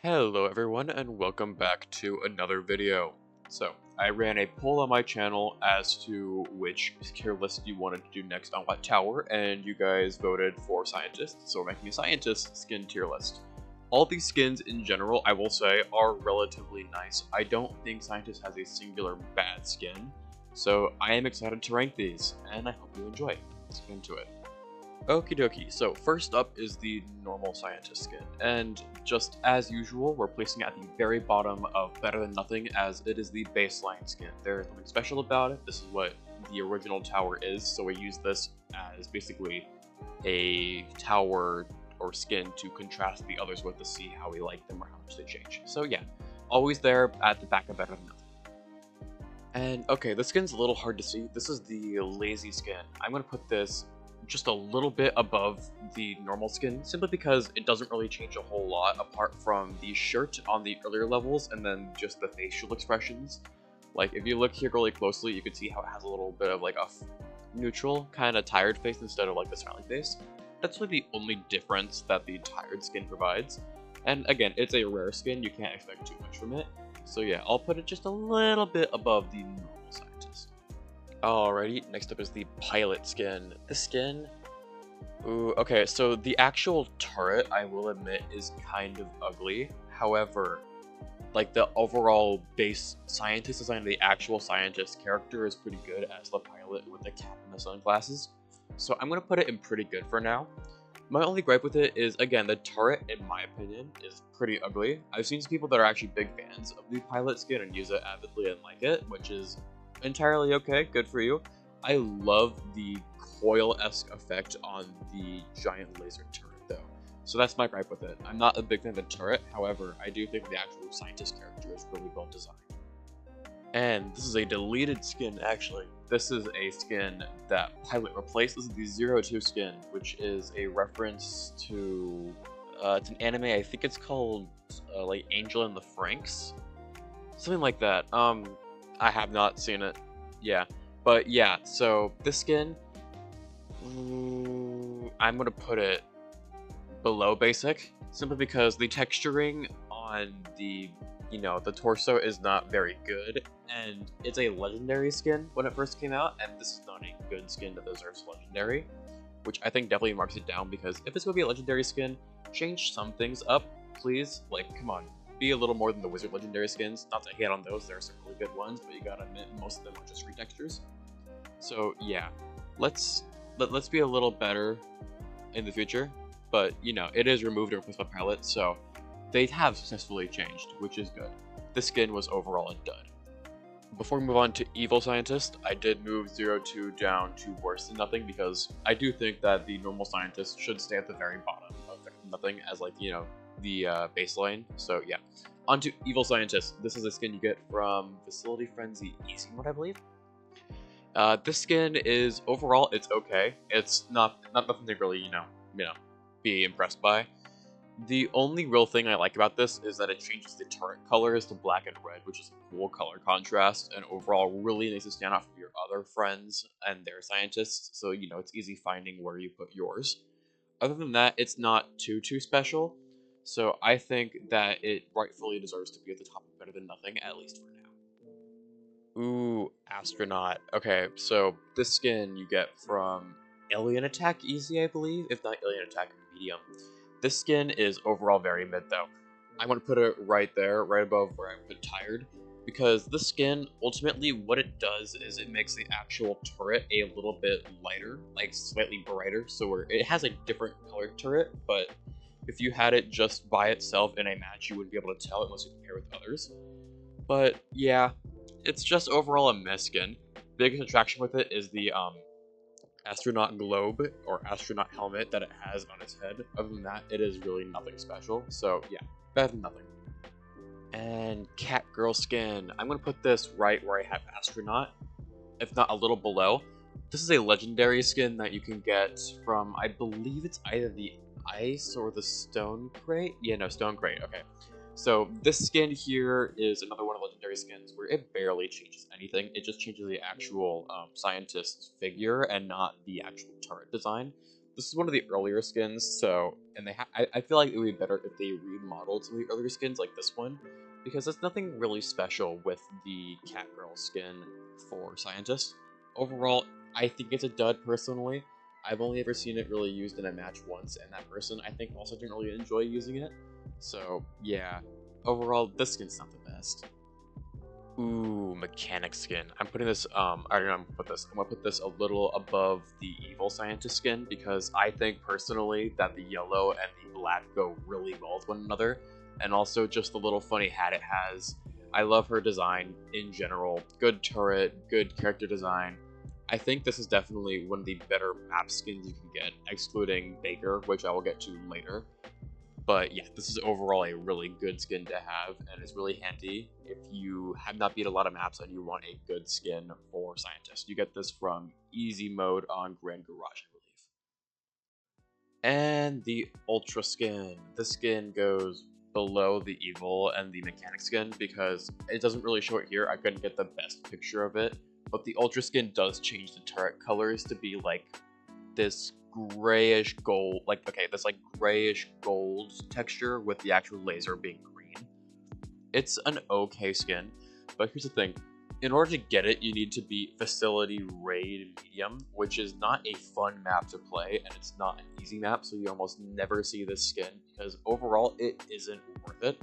Hello everyone and welcome back to another video. So, I ran a poll on my channel as to which tier list you wanted to do next on what tower, and you guys voted for scientists, so we're making a scientist skin tier list. All these skins in general, I will say, are relatively nice. I don't think scientist has a singular bad skin, so I am excited to rank these, and I hope you enjoy. Let's get into it. Okie dokie, so first up is the normal scientist skin, and just as usual, we're placing it at the very bottom of Better Than Nothing as it is the baseline skin. There's nothing special about it, this is what the original tower is, so we use this as basically a tower or skin to contrast the others with to see how we like them or how much they change. So yeah, always there at the back of Better Than Nothing. And okay, this skin's a little hard to see. This is the lazy skin. I'm going to put this just a little bit above the normal skin, simply because it doesn't really change a whole lot apart from the shirt on the earlier levels and then just the facial expressions. Like, if you look here really closely, you can see how it has a little bit of like a neutral, kind of tired face instead of like the smiling face. That's really the only difference that the tired skin provides. And again, it's a rare skin, you can't expect too much from it. So yeah, I'll put it just a little bit above the normal scientist. Alrighty, next up is the pilot skin. This skin, ooh, okay, so the actual turret, I will admit, is kind of ugly. However, like the overall base scientist design of the actual scientist character is pretty good as the pilot with the cap and the sunglasses. So I'm gonna put it in pretty good for now. My only gripe with it is, again, the turret, in my opinion, is pretty ugly. I've seen some people that are actually big fans of the pilot skin and use it avidly and like it, which is entirely okay, good for you. I love the coil-esque effect on the giant laser turret though. So that's my gripe with it. I'm not a big fan of the turret, however, I do think the actual scientist character is really well designed. And this is a deleted skin actually. This is a skin that Pilot replaced. This is the 02 skin, which is a reference to, it's an anime, I think it's called like Angel and the Franks? Something like that. I have not seen it. Yeah. But yeah, so this skin, I'm gonna put it below basic, simply because the texturing on the, the torso is not very good, and it's a legendary skin when it first came out, and this is not a good skin that deserves legendary, which I think definitely marks it down, because if it's gonna be a legendary skin, change some things up, please. Like, come on. Be a little more than the wizard legendary skins. Not to hate on those, there are some really good ones, but you gotta admit most of them are just retextures. So yeah, let's be a little better in the future. But it is removed and replaced by palette, so they have successfully changed, which is good. This skin was overall a dud. Before we move on to Evil Scientist, I did move 02 down to Worse Than Nothing because I do think that the normal scientist should stay at the very bottom of Nothing as like, the baseline. So yeah, on to Evil Scientist. This is a skin you get from Facility Frenzy Easy Mode, I believe. This skin is overall, it's okay. It's not nothing to really be impressed by. The only real thing I like about this is that it changes the turret colors to black and red, which is a cool color contrast, and overall really makes it stand out from your other friends and their scientists, so it's easy finding where you put yours. Other than that, it's not too special, so I think that it rightfully deserves to be at the top of Better Than Nothing, at least for now. Ooh, Astronaut. Okay, so this skin you get from Alien Attack Easy, I believe, if not Alien Attack Medium. This skin is overall very mid though. I want to put it right there, right above where I put Tired, because this skin, ultimately what it does is it makes the actual turret a little bit lighter, like slightly brighter, so where it has a different colored turret, but if you had it just by itself in a match, you wouldn't be able to tell unless you compare with others. But yeah, it's just overall a mess skin. Biggest attraction with it is the astronaut globe or astronaut helmet that it has on its head. Other than that, it is really nothing special. So yeah, better than nothing. And cat girl skin. I'm gonna put this right where I have astronaut, if not a little below. This is a legendary skin that you can get from, I believe it's either the ice or the stone crate. Yeah, no, stone crate. Okay. So this skin here is another one of legendary skins where it barely changes anything. It just changes the actual scientist's figure and not the actual turret design. This is one of the earlier skins, so and I feel like it would be better if they remodeled some of the earlier skins like this one, because there's nothing really special with the Catgirl skin for Scientist. Overall, I think it's a dud personally. I've only ever seen it really used in a match once, and that person I think also didn't really enjoy using it. So yeah, overall this skin's not the best. Ooh, mechanic skin. I'm putting this, I don't know, I'm gonna put this a little above the evil scientist skin because I think personally that the yellow and the black go really well with one another. And also just the little funny hat it has. I love her design in general. Good turret, good character design. I think this is definitely one of the better map skins you can get, excluding Baker, which I will get to later. But yeah, this is overall a really good skin to have, and it's really handy if you have not beat a lot of maps and you want a good skin for Scientist. You get this from easy mode on Grand Garage, I believe. And the Ultra skin. This skin goes below the Evil and the Mechanic skin because it doesn't really show it here. I couldn't get the best picture of it, but the Ultra skin does change the turret colors to be like this grayish gold, like, okay, this like grayish gold texture with the actual laser being green. It's an okay skin, but here's the thing. In order to get it, you need to beat Facility Raid Medium, which is not a fun map to play, and it's not an easy map, so you almost never see this skin, because overall, it isn't worth it.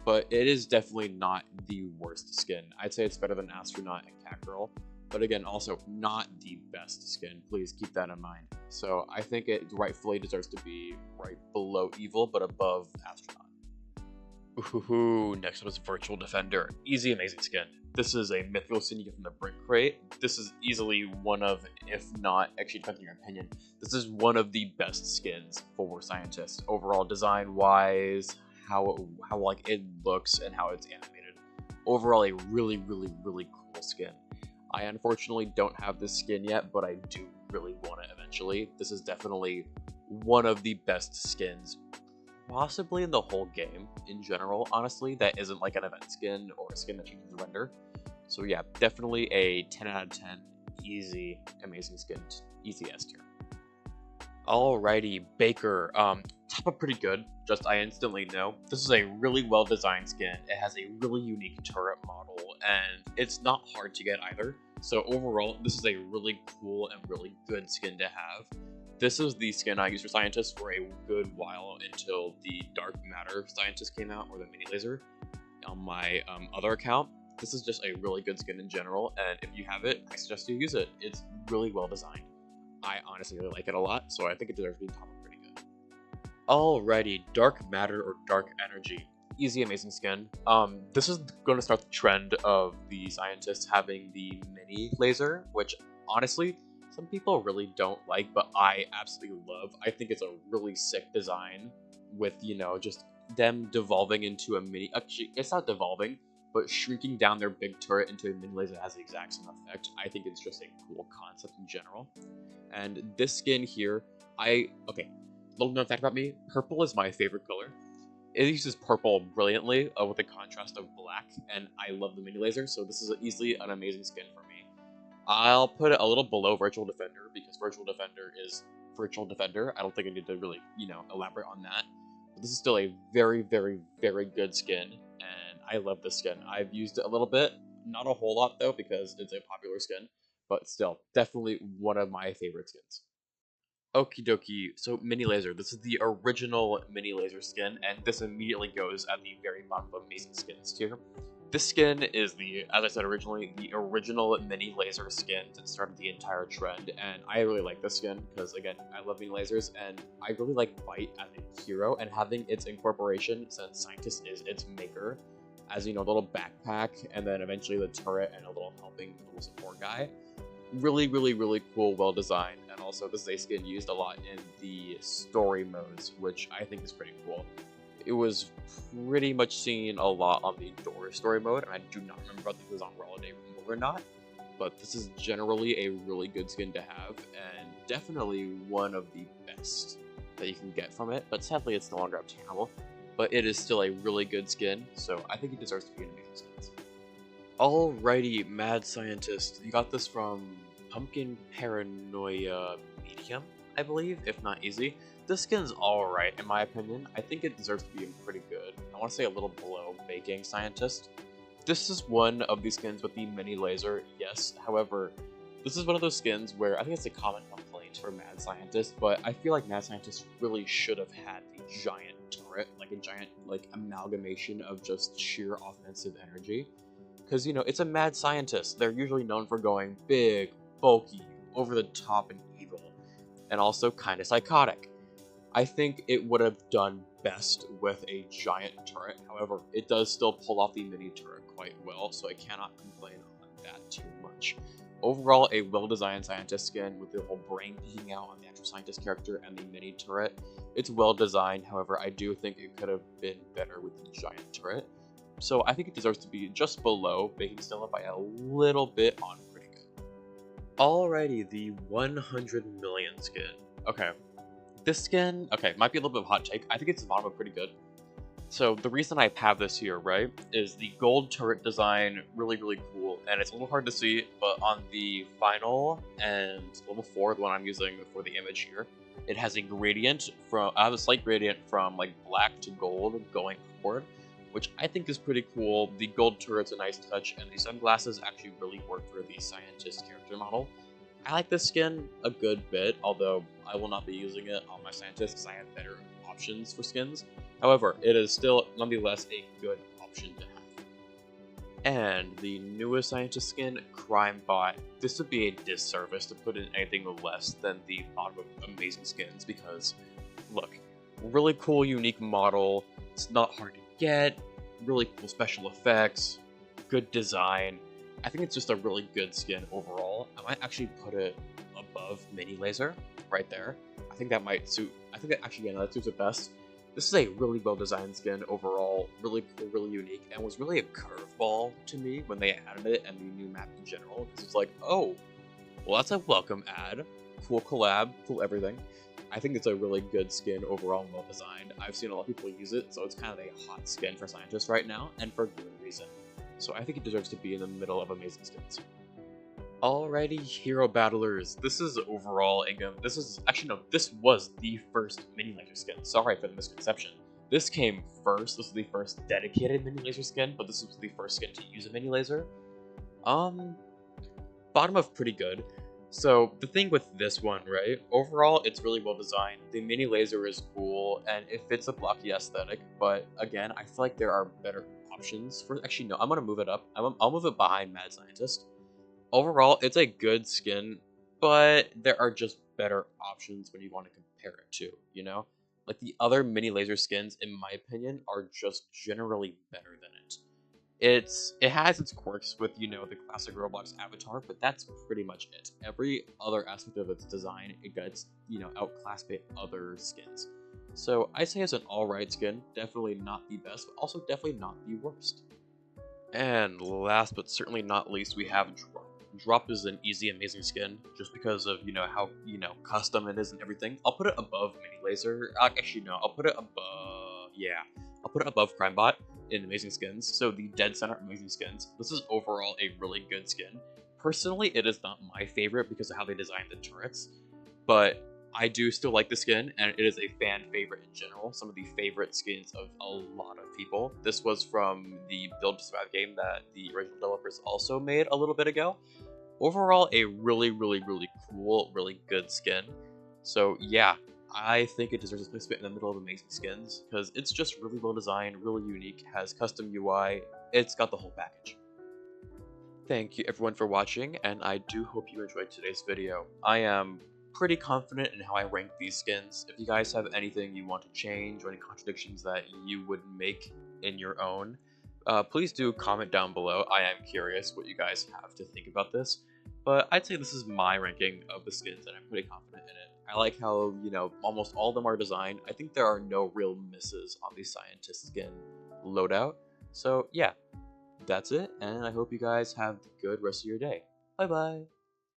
But it is definitely not the worst skin. I'd say it's better than Astronaut and Catgirl, but again, also not the best skin. Please keep that in mind. So I think it rightfully deserves to be right below Evil, but above Astronaut. Ooh, next up is Virtual Defender. Easy, amazing skin. This is a mythical skin you get from the Brick Crate. This is easily one of, if not, actually depending on your opinion, this is one of the best skins for Scientists. Overall, design-wise, how like it looks and how it's animated. Overall, a really cool skin. I unfortunately don't have this skin yet, but I do really want it eventually. This is definitely one of the best skins possibly in the whole game in general, honestly, that isn't like an event skin or a skin that changes the render. So yeah, definitely a 10 out of 10, easy, amazing skin, easy S tier. Alrighty, Baker, top up pretty good, just I instantly know. This is a really well designed skin, it has a really unique turret model, and it's not hard to get either. So overall, this is a really cool and really good skin to have. This is the skin I used for Scientist for a good while until the Dark Matter Scientist came out, or the Mini Laser, on my other account. This is just a really good skin in general, and if you have it, I suggest you use it. It's really well designed. I honestly really like it a lot, so I think it deserves to be top pretty good. Alrighty, Dark Matter or Dark Energy. Easy, amazing skin. This is going to start the trend of the Scientists having the Mini Laser, which honestly, some people really don't like, but I absolutely love. I think it's a really sick design with, you know, just them devolving into a mini... Actually, it's not devolving, but shrinking down their big turret into a mini laser has the exact same effect. I think it's just a cool concept in general. And this skin here, okay, little known fact about me, purple is my favorite color. It uses purple brilliantly with the contrast of black, and I love the mini laser, so this is easily an amazing skin for me. I'll put it a little below Virtual Defender because Virtual Defender is Virtual Defender. I don't think I need to really, you know, elaborate on that. But this is still a very good skin, and I love this skin. I've used it a little bit, not a whole lot though because it's a popular skin, but still, definitely one of my favorite skins. Okie dokie, so Mini Laser. This is the original Mini Laser skin, and this immediately goes at the very bottom of Amazing Skins tier. This skin is the, as I said originally, the original Mini Laser skin that started the entire trend, and I really like this skin because, again, I love Mini Lasers, and I really like Bite as a hero, and having its incorporation, since Scientist is its maker, as, you know, a little backpack, and then eventually the turret and a little helping little support guy. Really cool, well designed, and also this is a skin used a lot in the story modes, which I think is pretty cool. It was pretty much seen a lot on the Door story mode, and I do not remember if it was on Holiday Rumble or not, but this is generally a really good skin to have, and definitely one of the best that you can get from it, but sadly it's no longer obtainable, but it is still a really good skin, so I think it deserves to be an amazing skin. Alrighty, Mad Scientist. You got this from Pumpkin Paranoia Medium, I believe, if not easy. This skin's alright, in my opinion. I think it deserves to be pretty good. I want to say a little below Baking Scientist. This is one of these skins with the mini laser, yes. However, this is one of those skins where I think it's a common complaint for Mad Scientist, but I feel like Mad Scientist really should have had the giant turret, like a giant amalgamation of just sheer offensive energy. Because, you know, it's a Mad Scientist. They're usually known for going big, bulky, over the top, and evil, and also kind of psychotic. I think it would have done best with a giant turret. However, it does still pull off the mini turret quite well, so I cannot complain on that too much. Overall, a well-designed scientist skin with the whole brain peeking out on the actual scientist character and the mini turret. It's well-designed, however, I do think it could have been better with the giant turret. So I think it deserves to be just below Baking Stella by a little bit on Critic. Alrighty, the 100 million skin. Okay, this skin, okay, might be a little bit of a hot take. I think it's bottom pretty good. So the reason I have this here, right, is the gold turret design, really, really cool. And it's a little hard to see, but on the final and level 4, the one I'm using for the image here, it has a gradient from, I have a slight gradient from like black to gold going upward, which I think is pretty cool. The gold turret's a nice touch, and the sunglasses actually really work for the scientist character model. I like this skin a good bit, although I will not be using it on my scientist because I have better options for skins. However, it is still nonetheless a good option to have. And the newest scientist skin, Crime Bot. This would be a disservice to put in anything less than the bottom of amazing skins because, look, really cool, unique model. It's not hard to get, really cool special effects, good design. I think it's just a really good skin overall. I might actually put it above Mini Laser, right there. I think that might suit, that suits it best. This is a really well-designed skin overall, really cool, really unique, and was really a curveball to me when they added it and the new map in general, because it's like, oh, well that's a welcome add, cool collab, cool everything. I think it's a really good skin overall and well-designed. I've seen a lot of people use it, so it's kind of a hot skin for scientists right now, and for good reason. So I think it deserves to be in the middle of amazing skins. Alrighty, Hero Battlers. This is overall this was the first mini laser skin. Sorry for the misconception. This came first. This was the first dedicated mini laser skin, but this was the first skin to use a mini laser. Bottom of pretty good. So the thing with this one, right? Overall, it's really well designed. The mini laser is cool, and it fits a blocky aesthetic. But again, I feel like there are better options for. Actually, no, I'm gonna move it up. I'll move it behind Mad Scientist. Overall, it's a good skin, but there are just better options when you want to compare it to, you know? Like, the other mini laser skins, in my opinion, are just generally better than it. It has its quirks with, you know, the classic Roblox avatar, but that's pretty much it. Every other aspect of its design, it gets, you know, outclassed by other skins. So, I say it's an alright skin, definitely not the best, but also definitely not the worst. And last but certainly not least, we have Drop. Drop is an easy, amazing skin, just because of, you know, how, you know, custom it is and everything. I'll put it above Mini Laser. Actually, no, I'll put it above, yeah. I'll put it above Crimebot in amazing skins. So the dead center amazing skins. This is overall a really good skin. Personally, it is not my favorite because of how they designed the turrets, but I do still like the skin, and it is a fan favorite in general. Some of the favorite skins of a lot of people. This was from the Build to Survive game that the original developers also made a little bit ago. Overall, a really, really, really cool, really good skin. So yeah, I think it deserves a placement in the middle of amazing skins, because it's just really well designed, really unique, has custom UI, it's got the whole package. Thank you everyone for watching, and I do hope you enjoyed today's video. I am pretty confident in how I rank these skins. If you guys have anything you want to change or any contradictions that you would make in your own, please do comment down below. I am curious what you guys have to think about this, but I'd say this is my ranking of the skins and I'm pretty confident in it. I like how, you know, almost all of them are designed. I think there are no real misses on the scientist skin loadout. So yeah, that's it, and I hope you guys have a good rest of your day. Bye bye!